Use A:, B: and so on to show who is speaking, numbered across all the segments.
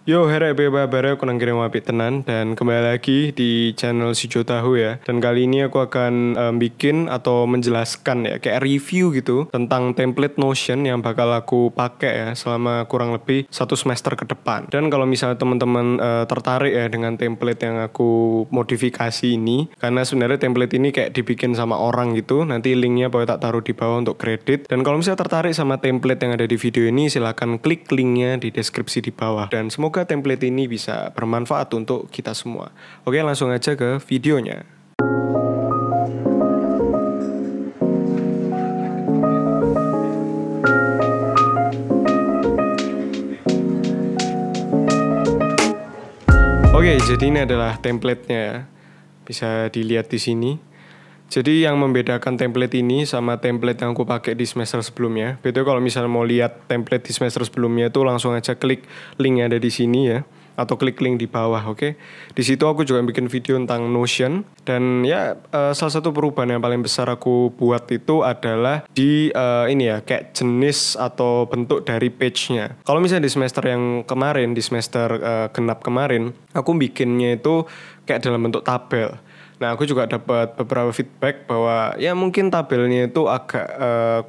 A: Yo, here beba bare aku nang kirim apik tenan dan kembali lagi di channel Sijo Tahu ya. Dan kali ini aku akan bikin atau menjelaskan ya kayak review gitu tentang template Notion yang bakal aku pakai ya selama kurang lebih 1 semester ke depan. Dan kalau misalnya teman-teman tertarik ya dengan template yang aku modifikasi ini, karena sebenarnya template ini kayak dibikin sama orang gitu, nanti linknya boleh tak taruh di bawah untuk kredit. Dan kalau misalnya tertarik sama template yang ada di video ini, silahkan klik linknya di deskripsi di bawah. Dan semoga template ini bisa bermanfaat untuk kita semua. Oke, langsung aja ke videonya. Oke, jadi ini adalah template-nya ya. Bisa dilihat di sini. Jadi yang membedakan template ini sama template yang aku pakai di semester sebelumnya. Betul, kalau misalnya mau lihat template di semester sebelumnya itu langsung aja klik link yang ada di sini ya, atau klik link di bawah, oke. Di situ aku juga bikin video tentang Notion dan ya salah satu perubahan yang paling besar aku buat itu adalah di ini ya kayak jenis atau bentuk dari page-nya. Kalau misalnya di semester yang kemarin, di semester genap kemarin, aku bikinnya itu kayak dalam bentuk tabel. Nah, aku juga dapat beberapa feedback bahwa ya mungkin tabelnya itu agak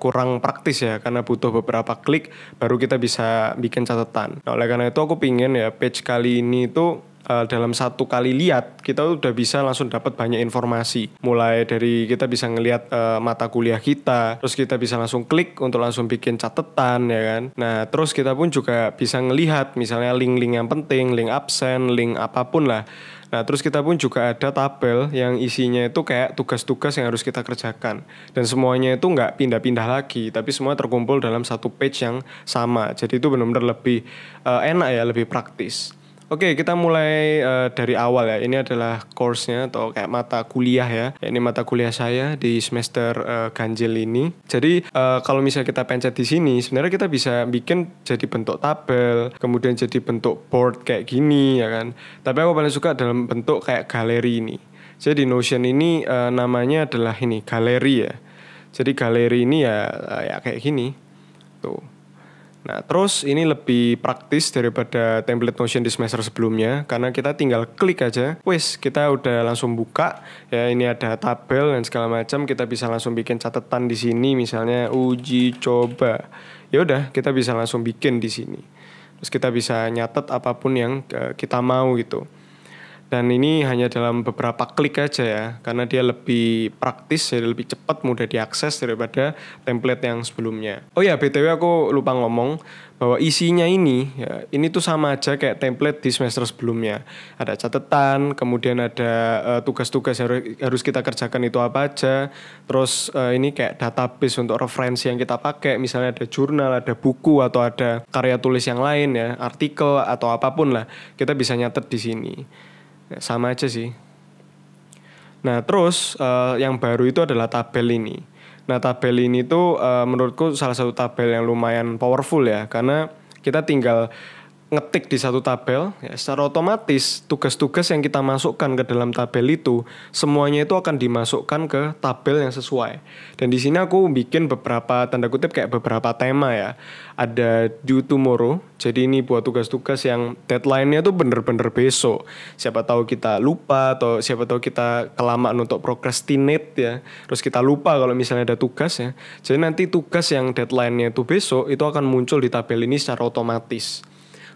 A: kurang praktis ya, karena butuh beberapa klik baru kita bisa bikin catatan. Nah, oleh karena itu aku pingin ya page kali ini itu dalam satu kali lihat kita udah bisa langsung dapat banyak informasi. Mulai dari kita bisa ngelihat mata kuliah kita, terus kita bisa langsung klik untuk langsung bikin catatan ya kan. Nah, terus kita pun juga bisa ngelihat misalnya link-link yang penting, link absen, link apapun lah. Nah, terus kita pun juga ada tabel yang isinya itu kayak tugas-tugas yang harus kita kerjakan. Dan semuanya itu nggak pindah-pindah lagi, tapi semua terkumpul dalam satu page yang sama. Jadi itu benar-benar lebih enak ya, lebih praktis. Oke, kita mulai dari awal ya. Ini adalah course-nya atau kayak mata kuliah ya. Ini mata kuliah saya di semester ganjil ini. Jadi kalau misalnya kita pencet di sini, sebenarnya kita bisa bikin jadi bentuk tabel, kemudian jadi bentuk board kayak gini ya kan. Tapi aku paling suka dalam bentuk kayak galeri ini. Jadi di Notion ini namanya adalah ini galeri ya. Jadi galeri ini ya kayak gini. Tuh. Nah, terus ini lebih praktis daripada template Notion di semester sebelumnya karena kita tinggal klik aja, wes kita udah langsung buka ya, ini ada tabel dan segala macam, kita bisa langsung bikin catatan di sini misalnya uji coba. Ya udah, kita bisa langsung bikin di sini. Terus kita bisa nyatet apapun yang kita mau gitu. Dan ini hanya dalam beberapa klik aja ya, karena dia lebih praktis, jadi lebih cepat, mudah diakses daripada template yang sebelumnya. Oh ya, BTW aku lupa ngomong bahwa isinya ini, ya, ini tuh sama aja kayak template di semester sebelumnya. Ada catatan, kemudian ada tugas-tugas yang harus kita kerjakan itu apa aja. Terus ini kayak database untuk referensi yang kita pakai, misalnya ada jurnal, ada buku, atau ada karya tulis yang lain ya, artikel atau apapun lah, kita bisa nyatet di sini. Ya, sama aja sih. Nah, terus yang baru itu adalah tabel ini. Nah, tabel ini tuh menurutku salah satu tabel yang lumayan powerful ya, karena kita tinggal ngetik di satu tabel ya, secara otomatis tugas-tugas yang kita masukkan ke dalam tabel itu semuanya itu akan dimasukkan ke tabel yang sesuai. Dan di sini aku bikin beberapa tanda kutip kayak beberapa tema ya. Ada due tomorrow, jadi ini buat tugas-tugas yang deadline-nya tuh bener-bener besok. Siapa tahu kita lupa atau siapa tahu kita kelamaan untuk procrastinate ya. Terus kita lupa kalau misalnya ada tugas ya. Jadi nanti tugas yang deadline-nya itu besok itu akan muncul di tabel ini secara otomatis.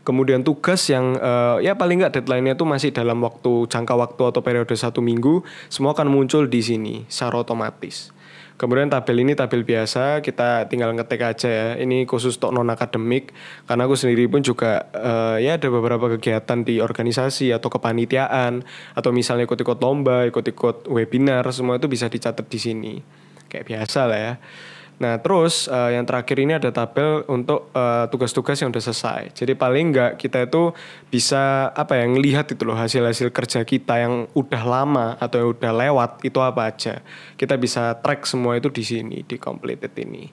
A: Kemudian tugas yang ya paling nggak deadline-nya itu masih dalam jangka waktu atau periode 1 minggu, semua akan muncul di sini secara otomatis. Kemudian tabel ini tabel biasa, kita tinggal ngetik aja ya. Ini khusus untuk non-akademik, karena aku sendiri pun juga ya ada beberapa kegiatan di organisasi atau kepanitiaan, atau misalnya ikut-ikut lomba, ikut-ikut webinar, semua itu bisa dicatat di sini. Kayak biasa lah ya. Nah, terus yang terakhir ini ada tabel untuk tugas-tugas yang udah selesai. Jadi paling enggak kita itu bisa ngelihat itu loh hasil-hasil kerja kita yang udah lama atau yang udah lewat itu apa aja. Kita bisa track semua itu di sini, di completed ini.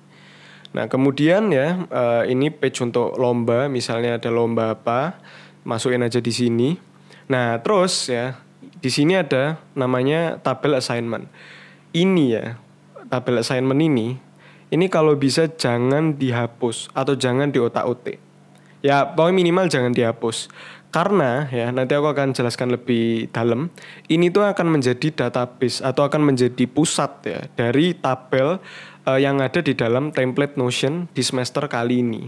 A: Nah, kemudian ya ini page untuk lomba, misalnya ada lomba apa, masukin aja di sini. Nah, terus ya di sini ada namanya tabel assignment. Ini ya, tabel assignment ini kalau bisa jangan dihapus atau jangan diotak-atik. Ya, pokoknya minimal jangan dihapus. Karena ya nanti aku akan jelaskan lebih dalam. Ini tuh akan menjadi database atau akan menjadi pusat ya dari tabel yang ada di dalam template Notion di semester kali ini.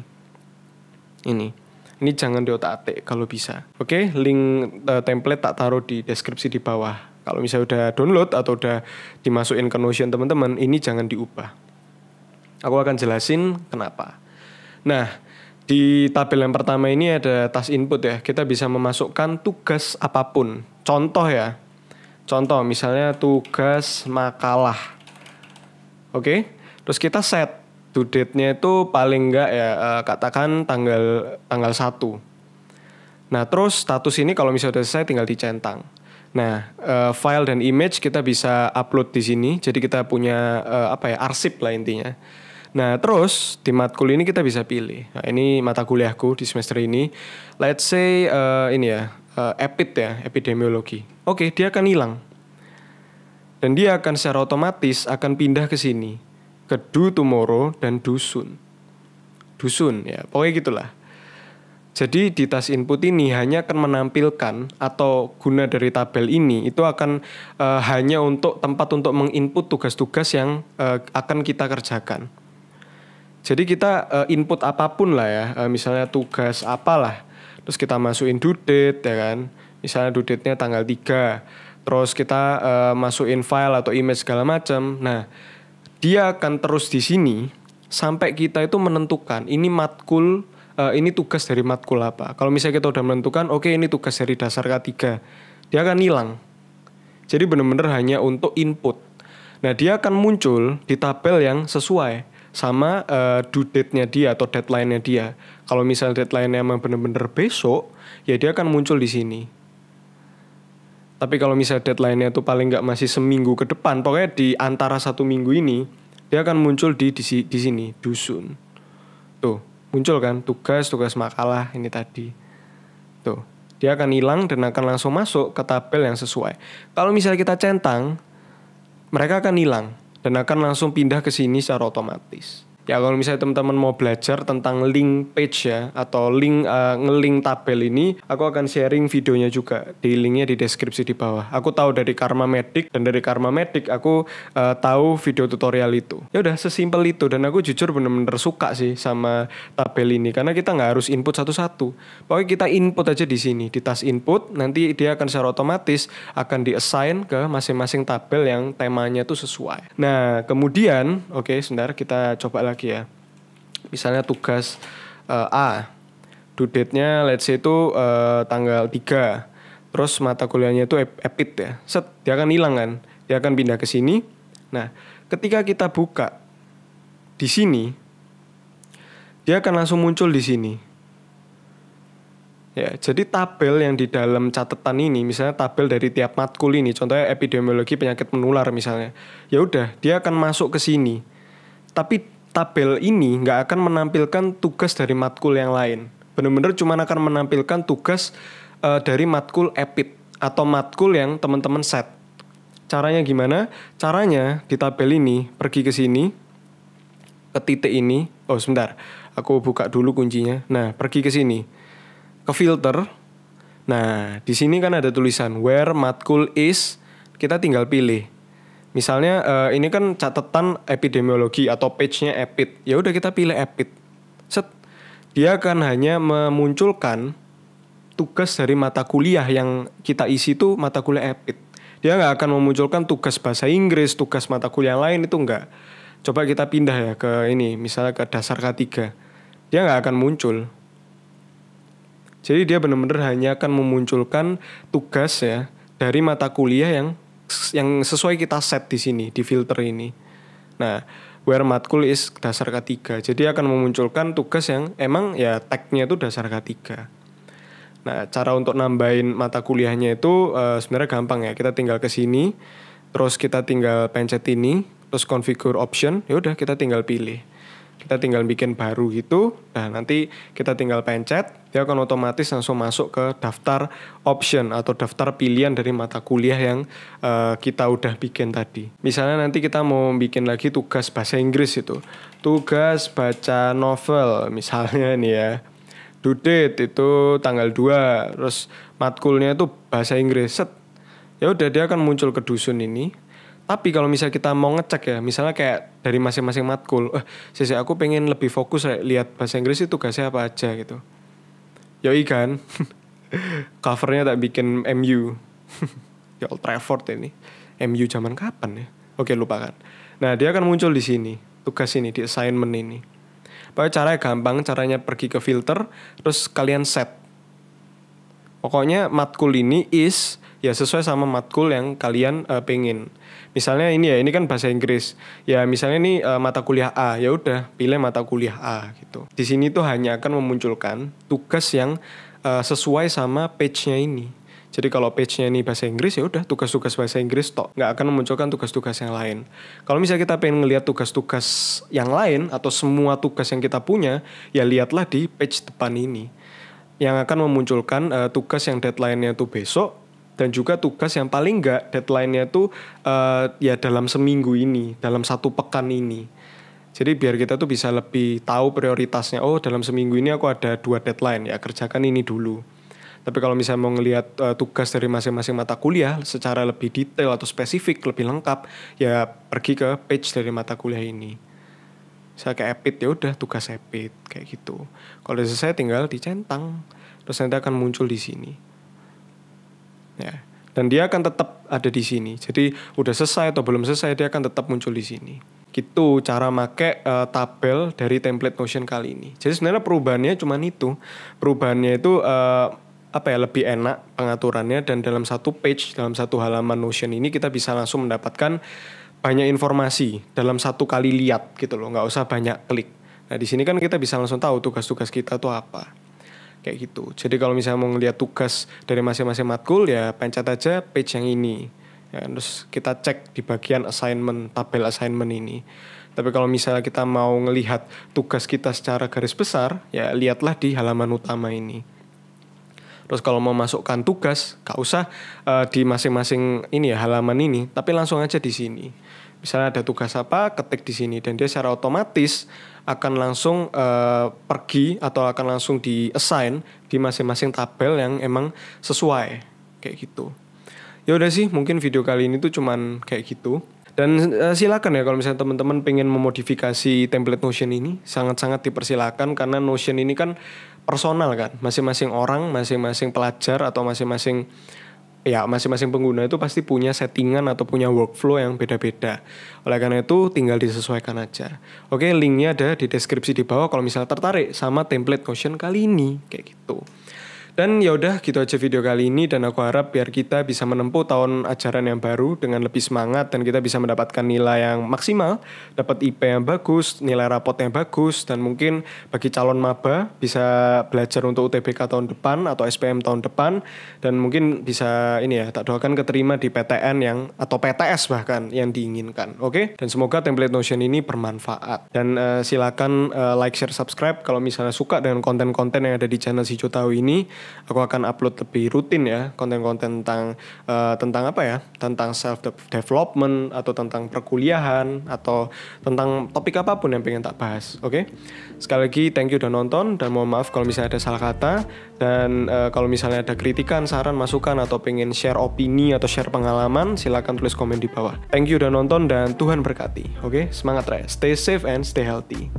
A: Ini jangan diotak-atik kalau bisa. Oke, link template tak taruh di deskripsi di bawah. Kalau misalnya udah download atau udah dimasukin ke Notion teman-teman, ini jangan diubah. Aku akan jelasin kenapa. Nah, di tabel yang pertama ini ada task input ya. Kita bisa memasukkan tugas apapun. Contoh ya. Contoh misalnya tugas makalah. Oke. Terus kita set due date-nya itu paling enggak ya katakan tanggal 1. Nah, terus status ini kalau misalnya udah selesai tinggal dicentang. Nah, file dan image kita bisa upload di sini. Jadi kita punya arsip lah intinya. Nah, terus di matkul ini kita bisa pilih. Nah, ini mata kuliahku di semester ini. Let's say EPID ya, epidemiologi. Oke, dia akan hilang. Dan dia akan secara otomatis akan pindah ke sini. Ke do tomorrow dan do soon. Do soon ya, pokoknya gitulah. Jadi di task input ini hanya akan menampilkan atau guna dari tabel ini itu akan hanya untuk tempat untuk menginput tugas-tugas yang akan kita kerjakan. Jadi kita input apapun lah ya, misalnya tugas apalah, terus kita masukin due date ya kan, misalnya due date-nya tanggal 3, terus kita masukin file atau image segala macam. Nah, dia akan terus di sini sampai kita itu menentukan ini matkul, ini tugas dari matkul apa. Kalau misalnya kita udah menentukan, oke, ini tugas dari dasar K3, dia akan hilang. Jadi benar-benar hanya untuk input. Nah, dia akan muncul di tabel yang sesuai sama due date-nya dia atau deadline-nya dia. Kalau misalnya deadline-nya emang benar-benar besok, ya dia akan muncul di sini. Tapi kalau misalnya deadline-nya itu paling nggak masih seminggu ke depan, pokoknya di antara 1 minggu ini, dia akan muncul di sini, dusun. Tuh, muncul kan tugas makalah ini tadi. Tuh, dia akan hilang dan akan langsung masuk ke tabel yang sesuai. Kalau misalnya kita centang, mereka akan hilang dan akan langsung pindah ke sini secara otomatis. Ya kalau misalnya teman-teman mau belajar tentang link page ya atau link ngelink tabel ini, aku akan sharing videonya juga di linknya di deskripsi di bawah. Aku tahu dari Karma Medic dan dari Karma Medic aku tahu video tutorial itu. Ya udah sesimpel itu dan aku jujur bener-bener suka sih sama tabel ini karena kita nggak harus input satu-satu. Pokoknya kita input aja di sini di task input, nanti dia akan secara otomatis akan di-assign ke masing-masing tabel yang temanya tuh sesuai. Nah kemudian sebentar kita coba lagi ya. Misalnya tugas A, due date-nya let's say itu tanggal 3. Terus mata kuliahnya itu EPID ya. Set, dia akan hilang kan. Dia akan pindah ke sini. Nah, ketika kita buka di sini, dia akan langsung muncul di sini. Ya, jadi tabel yang di dalam catatan ini, misalnya tabel dari tiap matkul ini, contohnya epidemiologi penyakit menular misalnya. Ya udah, dia akan masuk ke sini. Tapi tabel ini nggak akan menampilkan tugas dari matkul yang lain. Benar-benar cuma akan menampilkan tugas dari matkul EPID atau matkul yang teman-teman set. Caranya gimana? Caranya di tabel ini pergi ke sini, ke titik ini. Oh sebentar, aku buka dulu kuncinya. Nah pergi ke sini, ke filter. Nah di sini kan ada tulisan where matkul is. Kita tinggal pilih. Misalnya ini kan catatan epidemiologi atau page-nya EPID. Ya udah kita pilih EPID. Set. Dia akan hanya memunculkan tugas dari mata kuliah yang kita isi itu mata kuliah EPID. Dia nggak akan memunculkan tugas bahasa Inggris, tugas mata kuliah lain itu nggak. Coba kita pindah ya ke ini, misalnya ke dasar K3. Dia nggak akan muncul. Jadi dia benar-benar hanya akan memunculkan tugas ya dari mata kuliah yang sesuai kita set di sini, di filter ini. Nah, where matkul is dasar K3. Jadi akan memunculkan tugas yang emang ya tag-nya itu dasar K3. Nah, cara untuk nambahin mata kuliahnya itu sebenarnya gampang ya. Kita tinggal ke sini, terus kita tinggal pencet ini, terus configure option, ya udah kita tinggal pilih. Kita tinggal bikin baru gitu. Nah, nanti kita tinggal pencet, dia akan otomatis langsung masuk ke daftar option atau daftar pilihan dari mata kuliah yang kita udah bikin tadi. Misalnya nanti kita mau bikin lagi tugas bahasa Inggris itu. Tugas baca novel misalnya nih ya. due date itu tanggal 2, terus matkulnya itu bahasa Inggris. Set. Ya udah dia akan muncul ke dusun ini. Tapi kalau misalnya kita mau ngecek ya, misalnya kayak dari masing-masing matkul, sisi aku pengen lebih fokus lihat bahasa Inggris itu tugasnya apa aja gitu. Yoi kan. Covernya tak bikin MU. Ya Old Trafford ini. MU zaman kapan ya? Oke, lupakan. Nah, dia akan muncul di sini. Tugas ini, di assignment ini. Pokoknya caranya gampang, caranya pergi ke filter, terus kalian set. Pokoknya matkul ini ya sesuai sama matkul yang kalian pengen. Misalnya ini ya, ini kan bahasa Inggris. Ya misalnya ini mata kuliah A, ya udah pilih mata kuliah A gitu. Di sini tuh hanya akan memunculkan tugas yang sesuai sama page-nya ini. Jadi kalau page-nya ini bahasa Inggris ya udah tugas-tugas bahasa Inggris tok, nggak akan memunculkan tugas-tugas yang lain. Kalau misalnya kita pengen ngelihat tugas-tugas yang lain atau semua tugas yang kita punya, ya lihatlah di page depan ini. Yang akan memunculkan tugas yang deadline-nya tuh besok dan juga tugas yang paling nggak deadline-nya tuh ya dalam seminggu ini, dalam 1 pekan ini. Jadi biar kita tuh bisa lebih tahu prioritasnya. Oh, dalam seminggu ini aku ada 2 deadline, ya kerjakan ini dulu. Tapi kalau misalnya mau ngelihat tugas dari masing-masing mata kuliah secara lebih detail atau spesifik, lebih lengkap, ya pergi ke page dari mata kuliah ini. Saya kayak EPIT, ya udah tugas EPIT kayak gitu. Kalau udah selesai tinggal dicentang, terus nanti akan muncul di sini. Ya, dan dia akan tetap ada di sini. Jadi udah selesai atau belum selesai dia akan tetap muncul di sini. Gitu cara make tabel dari template Notion kali ini. Jadi sebenarnya perubahannya cuma itu. Perubahannya itu lebih enak pengaturannya, dan dalam 1 page, dalam 1 halaman Notion ini kita bisa langsung mendapatkan banyak informasi dalam 1 kali lihat gitu loh, nggak usah banyak klik. Nah di sini kan kita bisa langsung tahu tugas-tugas kita tuh apa, kayak gitu. Jadi kalau misalnya mau ngeliat tugas dari masing-masing matkul ya pencet aja page yang ini, ya, terus kita cek di bagian assignment, tabel assignment ini. Tapi kalau misalnya kita mau ngelihat tugas kita secara garis besar, ya lihatlah di halaman utama ini. Terus kalau mau masukkan tugas, gak usah di masing-masing ini ya halaman ini, tapi langsung aja di sini. Misalnya ada tugas apa, ketik di sini dan dia secara otomatis akan langsung pergi atau akan langsung di-assign di masing-masing tabel yang emang sesuai kayak gitu. Ya udah sih, mungkin video kali ini tuh cuman kayak gitu. Dan silakan ya kalau misalnya teman-teman pengen memodifikasi template Notion ini, sangat-sangat dipersilakan karena Notion ini kan personal kan, masing-masing orang, masing-masing pelajar atau masing-masing pengguna itu pasti punya settingan atau punya workflow yang beda-beda. Oleh karena itu tinggal disesuaikan aja. Oke, linknya ada di deskripsi di bawah kalau misalnya tertarik sama template Notion kali ini kayak gitu. Dan ya udah gitu aja video kali ini, dan aku harap biar kita bisa menempuh tahun ajaran yang baru dengan lebih semangat dan kita bisa mendapatkan nilai yang maksimal, dapat IP yang bagus, nilai rapot yang bagus, dan mungkin bagi calon maba bisa belajar untuk UTBK tahun depan atau SPM tahun depan, dan mungkin bisa ini ya, tak doakan keterima di PTN atau PTS bahkan yang diinginkan. Oke? Dan semoga template Notion ini bermanfaat. Dan silakan like, share, subscribe kalau misalnya suka dengan konten-konten yang ada di channel Si Jo Tahu ini. Aku akan upload lebih rutin ya konten-konten tentang apa ya, tentang self development atau tentang perkuliahan atau tentang topik apapun yang pengen tak bahas. Oke? Sekali lagi thank you udah nonton, dan mohon maaf kalau misalnya ada salah kata, dan kalau misalnya ada kritikan, saran, masukan atau pengen share opini atau share pengalaman, silakan tulis komen di bawah. Thank you udah nonton dan Tuhan berkati. Oke? Semangat Raya. Stay safe and stay healthy.